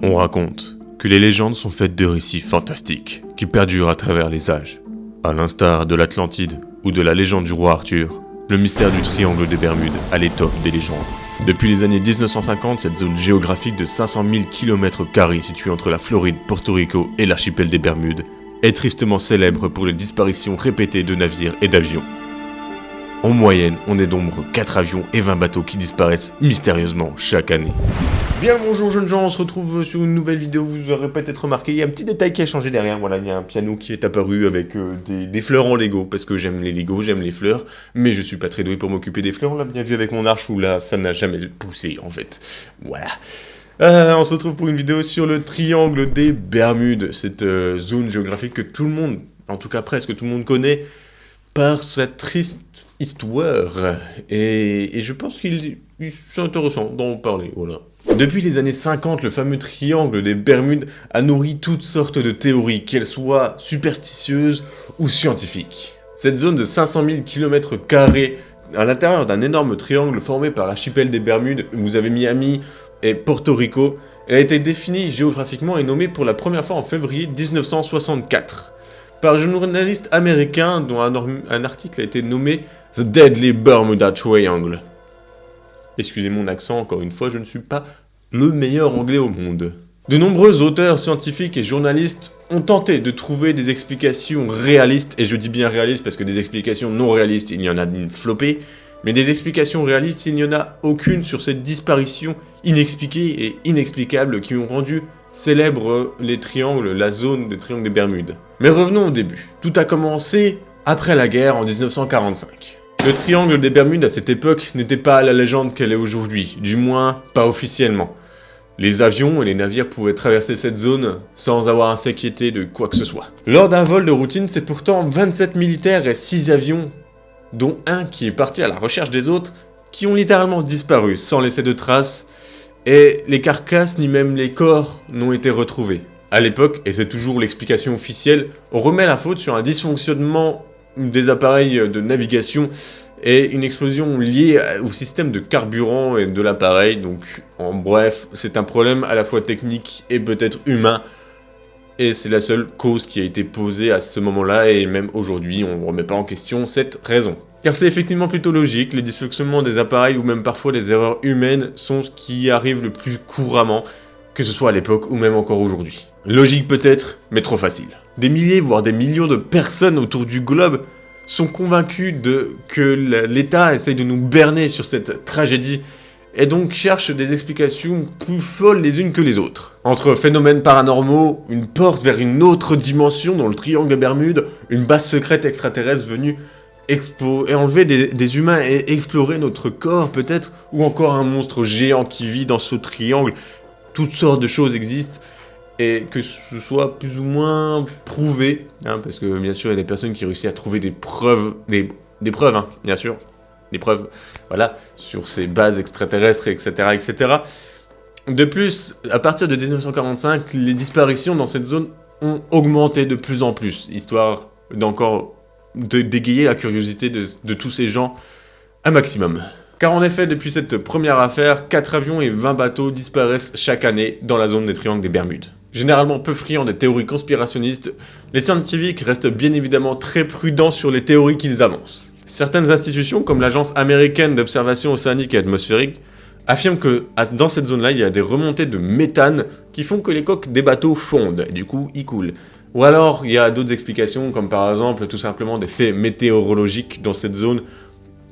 On raconte que les légendes sont faites de récits fantastiques qui perdurent à travers les âges. À l'instar de l'Atlantide ou de la légende du roi Arthur, le mystère du triangle des Bermudes a l'étoffe des légendes. Depuis les années 1950, cette zone géographique de 500 000 km² située entre la Floride, Porto Rico et l'archipel des Bermudes est tristement célèbre pour les disparitions répétées de navires et d'avions. En moyenne, on dénombre 4 avions et 20 bateaux qui disparaissent mystérieusement chaque année. Bien le bonjour jeunes gens, on se retrouve sur une nouvelle vidéo, vous aurez peut-être remarqué, il y a un petit détail qui a changé derrière, voilà, il y a un piano qui est apparu avec des fleurs en Lego, parce que j'aime les Lego, j'aime les fleurs, mais je suis pas très doué pour m'occuper des fleurs, on l'a bien vu avec mon arche où là, ça n'a jamais poussé en fait, voilà. On se retrouve pour une vidéo sur le triangle des Bermudes, cette zone géographique que tout le monde, en tout cas presque tout le monde connaît, par sa triste histoire, et je pense qu'il c'est intéressant d'en parler, voilà. Depuis les années 50, le fameux triangle des Bermudes a nourri toutes sortes de théories, qu'elles soient superstitieuses ou scientifiques. Cette zone de 500 000 km² à l'intérieur d'un énorme triangle formé par l'archipel des Bermudes, où vous avez Miami et Porto Rico, elle a été définie géographiquement et nommée pour la première fois en février 1964. Par un journaliste américain dont un article a été nommé The Deadly Bermuda Triangle. Excusez mon accent, encore une fois, je ne suis pas le meilleur anglais au monde. De nombreux auteurs scientifiques et journalistes ont tenté de trouver des explications réalistes, et je dis bien réalistes parce que des explications non réalistes, il y en a une flopée, mais des explications réalistes, il n'y en a aucune sur cette disparition inexpliquée et inexplicable qui ont rendu célèbre les triangles, la zone des triangles des Bermudes. Mais revenons au début. Tout a commencé après la guerre en 1945. Le triangle des Bermudes à cette époque n'était pas la légende qu'elle est aujourd'hui, du moins pas officiellement. Les avions et les navires pouvaient traverser cette zone sans avoir à s'inquiéter de quoi que ce soit. Lors d'un vol de routine, c'est pourtant 27 militaires et 6 avions, dont un qui est parti à la recherche des autres, qui ont littéralement disparu sans laisser de traces, et les carcasses ni même les corps n'ont été retrouvés. À l'époque, et c'est toujours l'explication officielle, on remet la faute sur un dysfonctionnement des appareils de navigation et une explosion liée au système de carburant et de l'appareil. Donc en bref, c'est un problème à la fois technique et peut-être humain, et c'est la seule cause qui a été posée à ce moment-là, et même aujourd'hui on ne remet pas en question cette raison. Car c'est effectivement plutôt logique, les dysfonctionnements des appareils ou même parfois les erreurs humaines sont ce qui arrive le plus couramment, que ce soit à l'époque ou même encore aujourd'hui. Logique peut-être, mais trop facile. Des milliers, voire des millions de personnes autour du globe sont convaincus que l'État essaye de nous berner sur cette tragédie, et donc cherchent des explications plus folles les unes que les autres. Entre phénomènes paranormaux, une porte vers une autre dimension dans le triangle des Bermudes, une base secrète extraterrestre venue enlever des humains et explorer notre corps peut-être, ou encore un monstre géant qui vit dans ce triangle, toutes sortes de choses existent, et que ce soit plus ou moins prouvé, hein, parce que bien sûr il y a des personnes qui réussissent à trouver des preuves, des preuves, hein, bien sûr, des preuves, voilà, sur ces bases extraterrestres, etc., etc. De plus, à partir de 1945, les disparitions dans cette zone ont augmenté de plus en plus, histoire d'égayer la curiosité de tous ces gens un maximum. Car en effet, depuis cette première affaire, 4 avions et 20 bateaux disparaissent chaque année dans la zone des triangles des Bermudes. Généralement peu friands des théories conspirationnistes, les scientifiques restent bien évidemment très prudents sur les théories qu'ils avancent. Certaines institutions, comme l'Agence américaine d'observation océanique et atmosphérique, affirment que dans cette zone-là, il y a des remontées de méthane qui font que les coques des bateaux fondent, et du coup, ils coulent. Ou alors, il y a d'autres explications, comme par exemple, tout simplement des faits météorologiques dans cette zone,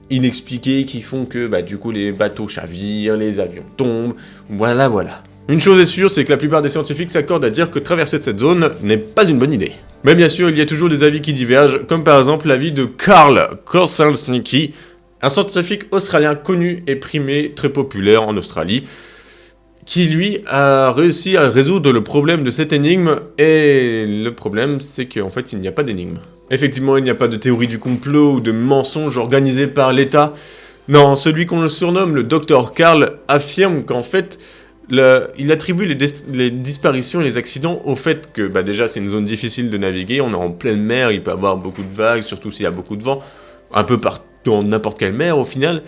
inexpliqués, qui font que, du coup, les bateaux chavirent, les avions tombent, voilà. Une chose est sûre, c'est que la plupart des scientifiques s'accordent à dire que traverser cette zone n'est pas une bonne idée. Mais bien sûr, il y a toujours des avis qui divergent, comme par exemple l'avis de Carl Korzelnicki, un scientifique australien connu et primé, très populaire en Australie, qui lui a réussi à résoudre le problème de cette énigme, et le problème c'est qu'en fait il n'y a pas d'énigme. Effectivement, il n'y a pas de théorie du complot ou de mensonge organisé par l'État. Non, celui qu'on le surnomme le Dr Carl affirme qu'en fait, il attribue les disparitions et les accidents au fait que déjà c'est une zone difficile de naviguer, on est en pleine mer, il peut y avoir beaucoup de vagues, surtout s'il y a beaucoup de vent, un peu partout dans n'importe quelle mer au final,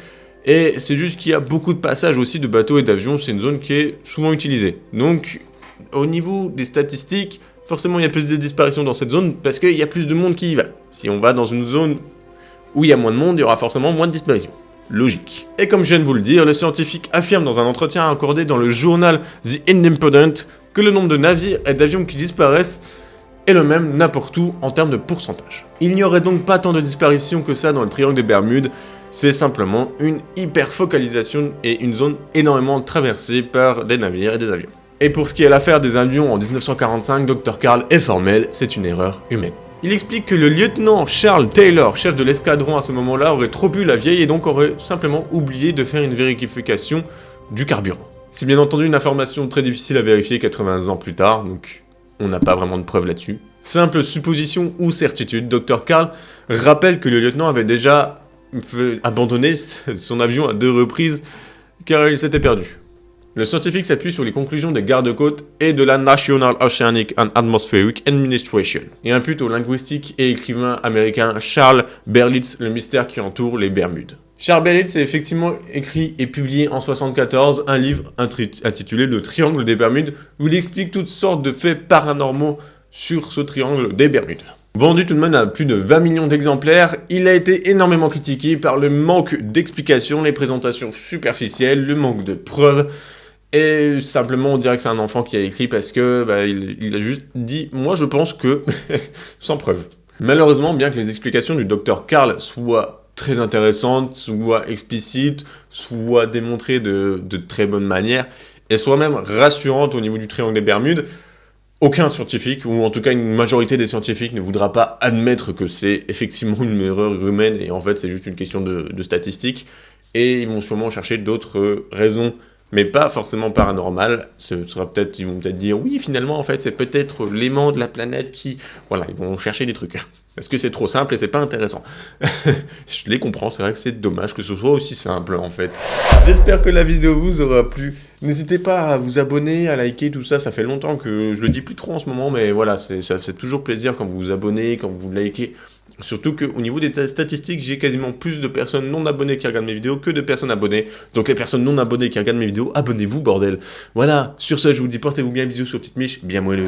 et c'est juste qu'il y a beaucoup de passages aussi de bateaux et d'avions, c'est une zone qui est souvent utilisée. Donc au niveau des statistiques, forcément il y a plus de disparitions dans cette zone parce qu'il y a plus de monde qui y va. Si on va dans une zone où il y a moins de monde, il y aura forcément moins de disparitions. Logique. Et comme je viens de vous le dire, le scientifique affirme dans un entretien accordé dans le journal The Independent que le nombre de navires et d'avions qui disparaissent est le même n'importe où en termes de pourcentage. Il n'y aurait donc pas tant de disparitions que ça dans le triangle des Bermudes, c'est simplement une hyper focalisation et une zone énormément traversée par des navires et des avions. Et pour ce qui est l'affaire des avions en 1945, Dr. Carl est formel, c'est une erreur humaine. Il explique que le lieutenant Charles Taylor, chef de l'escadron à ce moment-là, aurait trop bu la vieille et donc aurait simplement oublié de faire une vérification du carburant. C'est bien entendu une information très difficile à vérifier 80 ans plus tard, donc on n'a pas vraiment de preuves là-dessus. Simple supposition ou certitude, Dr. Carl rappelle que le lieutenant avait déjà abandonné son avion à 2 reprises car il s'était perdu. Le scientifique s'appuie sur les conclusions des gardes-côtes et de la National Oceanic and Atmospheric Administration et impute au linguistique et écrivain américain Charles Berlitz le mystère qui entoure les Bermudes. Charles Berlitz a effectivement écrit et publié en 1974 un livre intitulé Le Triangle des Bermudes où il explique toutes sortes de faits paranormaux sur ce triangle des Bermudes. Vendu tout de même à plus de 20 millions d'exemplaires, il a été énormément critiqué par le manque d'explications, les présentations superficielles, le manque de preuves. Et simplement, on dirait que c'est un enfant qui a écrit parce que il a juste dit « moi je pense que » sans preuve. Malheureusement, bien que les explications du Dr. Carl soient très intéressantes, soient explicites, soient démontrées de très bonne manière, et soient même rassurantes au niveau du triangle des Bermudes, aucun scientifique, ou en tout cas une majorité des scientifiques, ne voudra pas admettre que c'est effectivement une erreur humaine, et en fait c'est juste une question de statistiques, et ils vont sûrement chercher d'autres raisons, mais pas forcément paranormal. Ils vont peut-être dire oui, finalement en fait c'est peut-être l'aimant de la planète qui, voilà, ils vont chercher des trucs. Parce que c'est trop simple et c'est pas intéressant. Je les comprends, c'est vrai que c'est dommage que ce soit aussi simple en fait. J'espère que la vidéo vous aura plu. N'hésitez pas à vous abonner, à liker, tout ça. Ça fait longtemps que je le dis plus trop en ce moment, mais voilà, ça fait toujours plaisir quand vous vous abonnez, quand vous likez. Surtout qu'au niveau des statistiques, j'ai quasiment plus de personnes non abonnées qui regardent mes vidéos que de personnes abonnées. Donc les personnes non abonnées qui regardent mes vidéos, abonnez-vous bordel. Voilà, sur ce je vous dis portez-vous bien, bisous sur petite miche, bien moelleux.